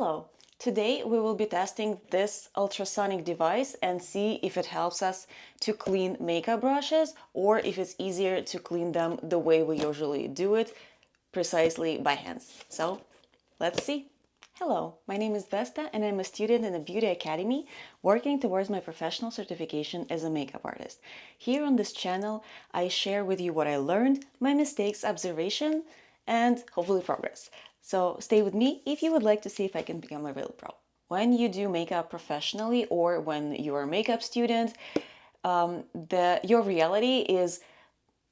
Hello! Today we will be testing this ultrasonic device and see if it helps us to clean makeup brushes or if it's easier to clean them the way we usually do it, precisely by hands. So, let's see. Hello, my name is Vesta and I'm a student in a beauty academy working towards my professional certification as a makeup artist. Here on this channel, I share with you what I learned, my mistakes, observation, and hopefully progress. So stay with me if you would like to see if I can become a real pro. When you do makeup professionally or when you're a makeup student, your reality is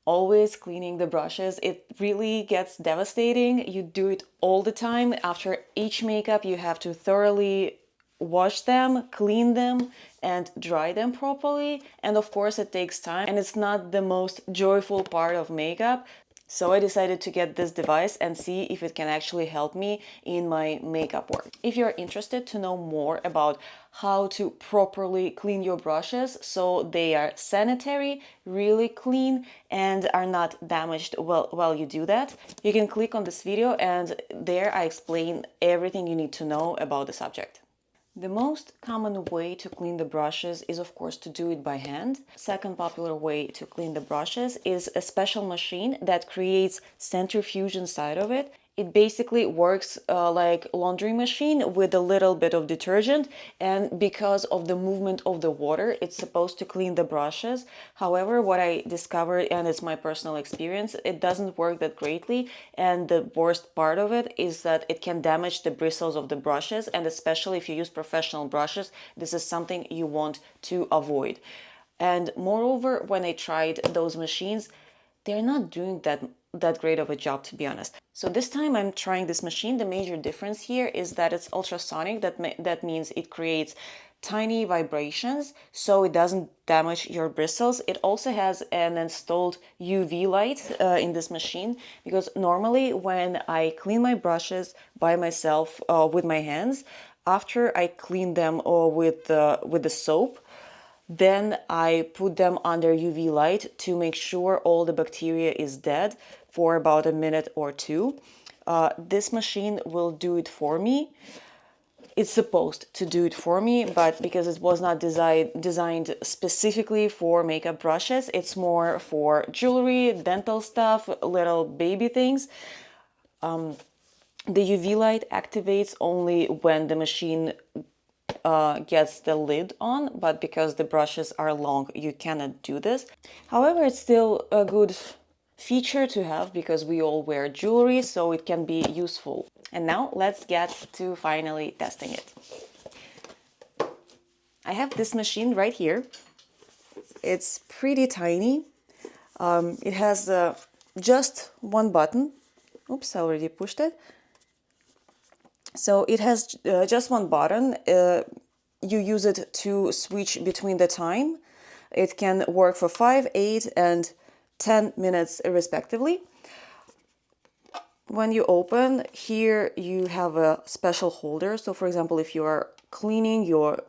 always cleaning the brushes. It really gets devastating. You do it all the time. After each makeup, you have to thoroughly wash them, clean them, and dry them properly. And of course, it takes time and it's not the most joyful part of makeup. So I decided to get this device and see if it can actually help me in my makeup work. If you're interested to know more about how to properly clean your brushes so they are sanitary, really clean, and are not damaged while you do that, you can click on this video and there I explain everything you need to know about the subject. The most common way to clean the brushes is, of course, to do it by hand. Second popular way to clean the brushes is a special machine that creates centrifuge inside of it. It basically works like laundry machine with a little bit of detergent, and because of the movement of the water, it's supposed to clean the brushes. However, what I discovered, and it's my personal experience, it doesn't work that greatly, and the worst part of it is that it can damage the bristles of the brushes, and especially if you use professional brushes, this is something you want to avoid. And moreover, when I tried those machines, they're not doing that great of a job, to be honest. So this time I'm trying this machine. The major difference here is that it's ultrasonic. That means it creates tiny vibrations, so it doesn't damage your bristles. It also has an installed UV light in this machine, because normally when I clean my brushes by myself with my hands, after I clean them with the soap, then I put them under UV light to make sure all the bacteria is dead for about a minute or two. This machine will do it for me. It's supposed to do it for me, but because it was not designed specifically for makeup brushes, it's more for jewelry, dental stuff, little baby things. The UV light activates only when the machine gets the lid on, but because the brushes are long, you cannot do this. However, it's still a good feature to have because we all wear jewelry, so it can be useful. And now let's get to finally testing it. I have this machine right here. It's pretty tiny. It has just one button. Oops, I already pushed it. So it has just one button. You use it to switch between the time. It can work for 5, 8, and 10 minutes respectively. When you open, here you have a special holder. So for example, if you are cleaning your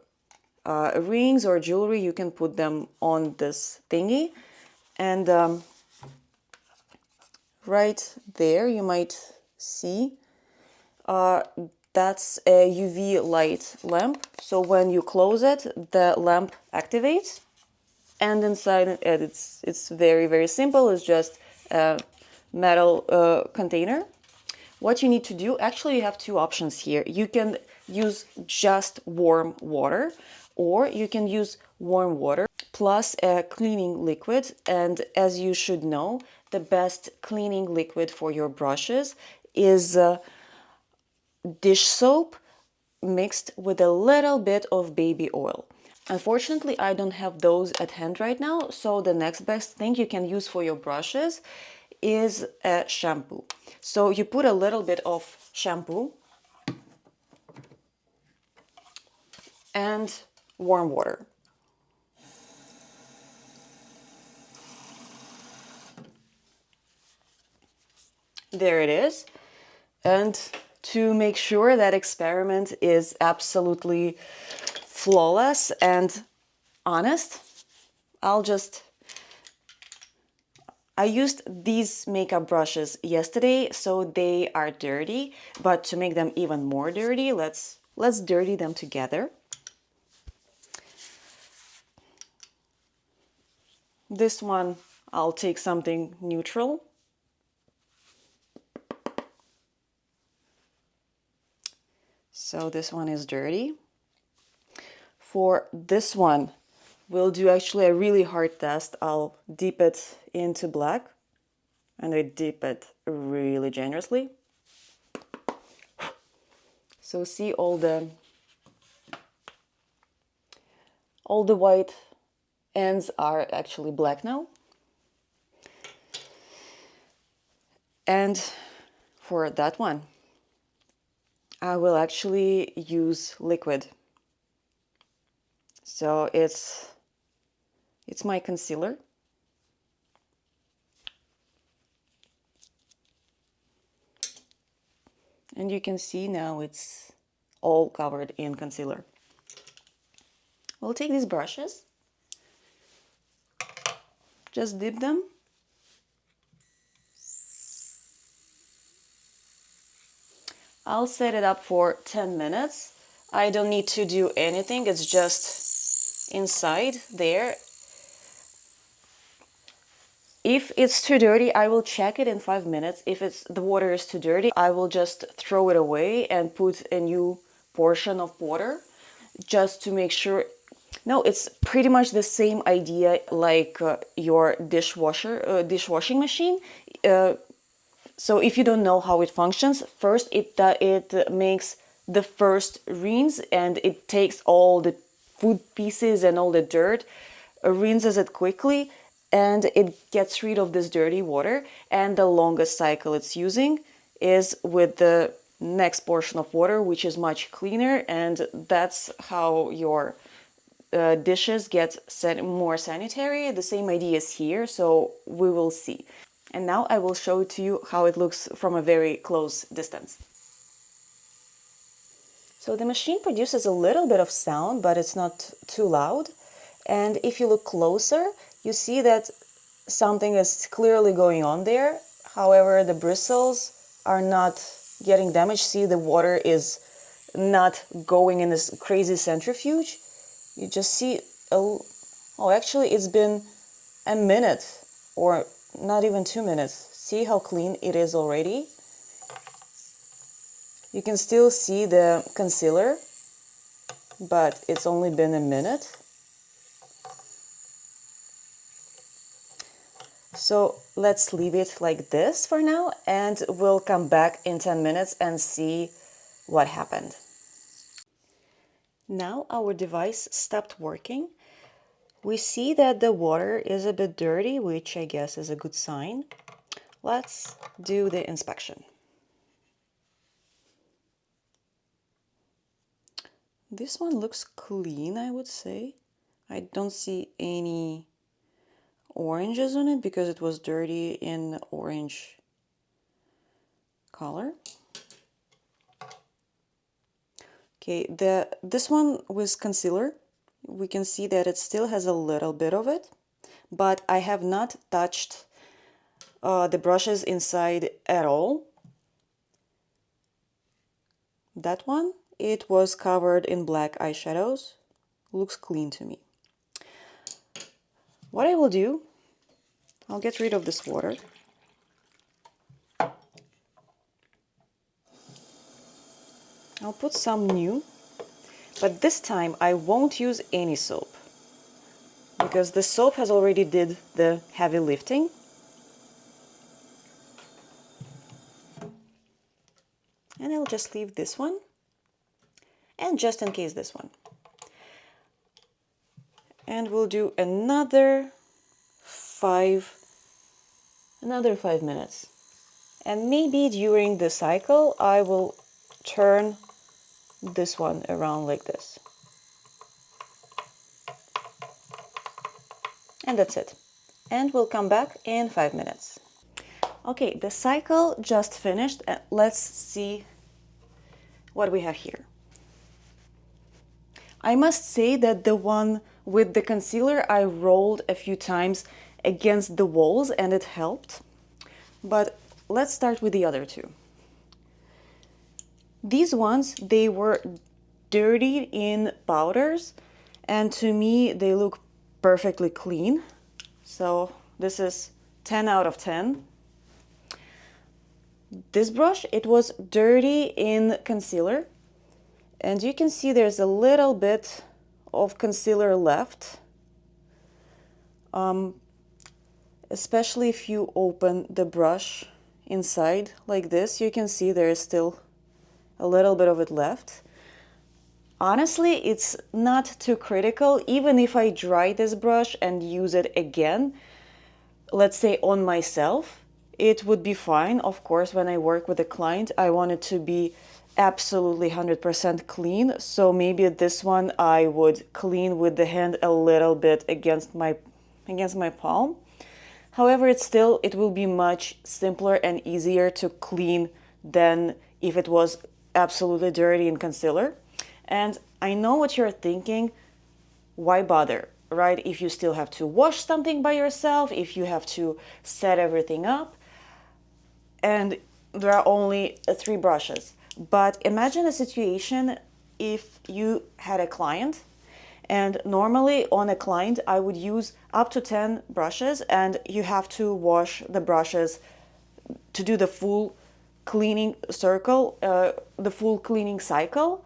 rings or jewelry, you can put them on this thingy. And right there, you might see that's a UV light lamp. So when you close it, the lamp activates. And inside it, it's very, very simple. It's just a metal container. What you need to do, actually you have two options here. You can use just warm water, or you can use warm water plus a cleaning liquid. And as you should know, the best cleaning liquid for your brushes is dish soap mixed with a little bit of baby oil. Unfortunately, I don't have those at hand right now, so the next best thing you can use for your brushes is a shampoo. So you put a little bit of shampoo and warm water. There it is. And to make sure that experiment is absolutely flawless and honest, I'll just I used these makeup brushes yesterday, so they are dirty, but to make them even more dirty, let's dirty them together. This one, I'll take something neutral. So this one is dirty. For this one, we'll do actually a really hard test. I'll dip it into black, and I dip it really generously. So see all the white ends are actually black now. And for that one, I will actually use liquid. So it's my concealer. And you can see now it's all covered in concealer. We'll take these brushes, just dip them. I'll set it up for 10 minutes. I don't need to do anything, it's just inside there. If it's too dirty, I will check it in 5 minutes. If the water is too dirty, I will just throw it away and put a new portion of water just to make sure. No, it's pretty much the same idea like your dishwashing machine. So if you don't know how it functions, first it makes the first rinse and it takes all the food pieces and all the dirt, rinses it quickly, and it gets rid of this dirty water. And the longest cycle it's using is with the next portion of water, which is much cleaner, and that's how your dishes get more sanitary. The same idea is here, so we will see. And now I will show it to you how it looks from a very close distance. So the machine produces a little bit of sound, but it's not too loud. And if you look closer, you see that something is clearly going on there. However, the bristles are not getting damaged. See, the water is not going in this crazy centrifuge. You just see, oh, actually it's been a minute or not even 2 minutes. See how clean it is already? You can still see the concealer, but it's only been a minute. So let's leave it like this for now, and we'll come back in 10 minutes and see what happened. Now our device stopped working. We see that the water is a bit dirty, which I guess is a good sign. Let's do the inspection. This one looks clean, I would say. I don't see any oranges on it because it was dirty in orange color. Okay, this one with concealer, we can see that it still has a little bit of it, but I have not touched the brushes inside at all. That one, it was covered in black eyeshadows. Looks clean to me. What I will do, I'll get rid of this water. I'll put some new, but this time I won't use any soap because the soap has already did the heavy lifting. And I'll just leave this one, and just in case this one. And we'll do another 5 minutes. And maybe during the cycle I will turn this one around like this. And that's it. And we'll come back in 5 minutes. Okay, the cycle just finished. Let's see what we have here. I must say that the one with the concealer I rolled a few times against the walls and it helped. But let's start with the other two. These ones, they were dirty in powders, and to me they look perfectly clean. So this is 10 out of 10. This brush, it was dirty in concealer, and you can see there's a little bit of concealer left, especially if you open the brush inside like this, you can see there is still a little bit of it left. Honestly, it's not too critical. Even if I dry this brush and use it again, let's say on myself, it would be fine. Of course, when I work with a client, I want it to be absolutely 100% clean. So maybe this one I would clean with the hand a little bit against my palm. However, it will be much simpler and easier to clean than if it was absolutely dirty in concealer. And I know what you're thinking, why bother, right? If you still have to wash something by yourself, if you have to set everything up, and there are only 3 brushes. But imagine a situation if you had a client, and normally on a client I would use up to 10 brushes, and you have to wash the brushes to do the full cleaning circle, the full cleaning cycle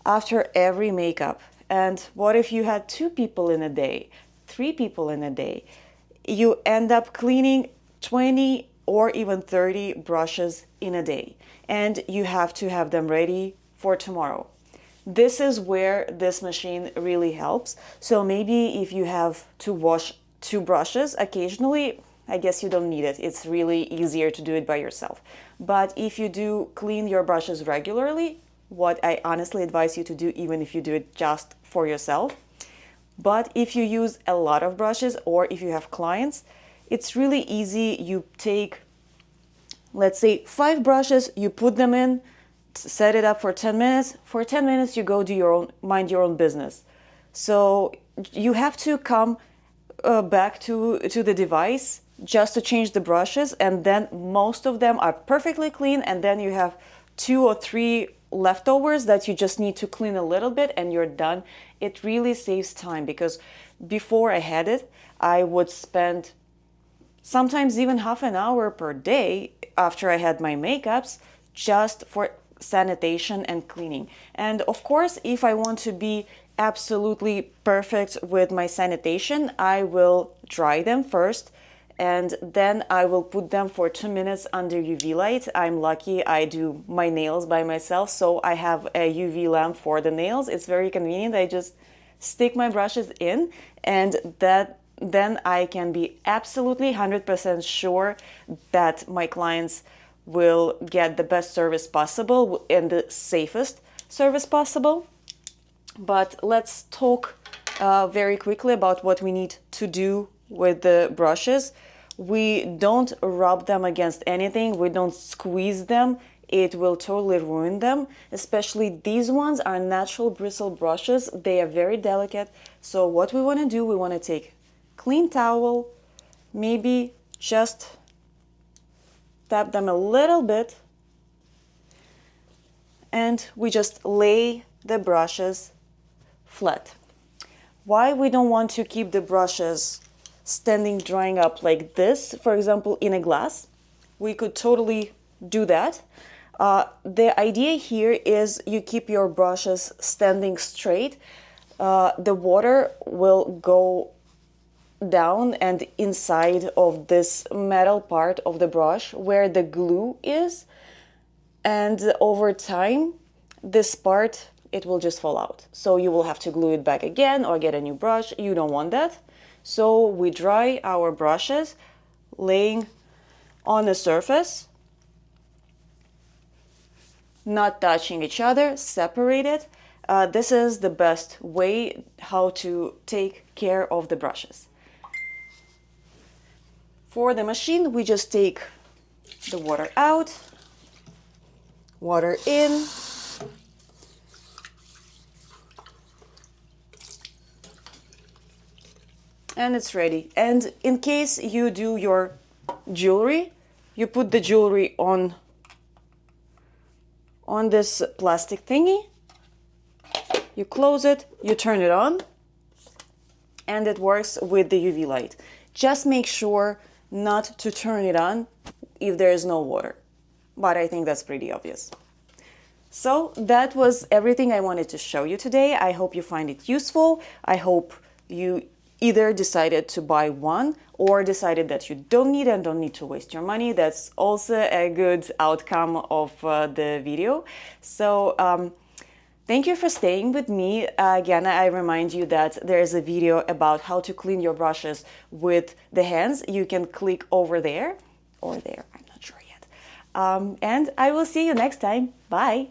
after every makeup. And what if you had 2 people in a day, 3 people in a day? You end up cleaning 20 or even 30 brushes in a day, and you have to have them ready for tomorrow. This is where this machine really helps. So maybe if you have to wash 2 brushes occasionally, I guess you don't need it. It's really easier to do it by yourself. But if you do clean your brushes regularly, what I honestly advise you to do, even if you do it just for yourself. But if you use a lot of brushes, or if you have clients, it's really easy. You take, let's say, 5 brushes, you put them in, set it up for 10 minutes. For 10 minutes, you go do your own, mind your own business. So you have to come back to the device just to change the brushes, and then most of them are perfectly clean, and then you have 2 or 3 leftovers that you just need to clean a little bit and you're done. It really saves time, because before I had it, I would spend sometimes even half an hour per day after I had my makeups just for sanitation and cleaning. And of course, if I want to be absolutely perfect with my sanitation, I will dry them first, and then I will put them for 2 minutes under UV light. I'm lucky I do my nails by myself, so I have a UV lamp for the nails. It's very convenient. I just stick my brushes in, and then I can be absolutely 100% sure that my clients will get the best service possible and the safest service possible. But let's talk very quickly about what we need to do with the brushes. We don't rub them against anything. We don't squeeze them. It will totally ruin them. Especially these ones are natural bristle brushes. They are very delicate. So what we want to do, we want to take clean towel, maybe just tap them a little bit, and we just lay the brushes flat. Why we don't want to keep the brushes standing drying up like this, for example, in a glass? We could totally do that. The idea here is you keep your brushes standing straight. The water will go down and inside of this metal part of the brush where the glue is, and over time this part, it will just fall out. So you will have to glue it back again or get a new brush. You don't want that. So we dry our brushes laying on a surface, not touching each other, separated. This is the best way how to take care of the brushes. For the machine, we just take the water out, water in, And it's ready. And in case you do your jewelry, you put the jewelry on this plastic thingy, you close it, you turn it on, and it works with the UV light. Just make sure not to turn it on if there is no water, but I think that's pretty obvious. So that was everything I wanted to show you today. I hope you find it useful. I hope you either decided to buy one or decided that you don't need and don't need to waste your money. That's also a good outcome of the video. So thank you for staying with me. Again, I remind you that there is a video about how to clean your brushes with the hands. You can click over there or there, I'm not sure yet. And I will see you next time. Bye.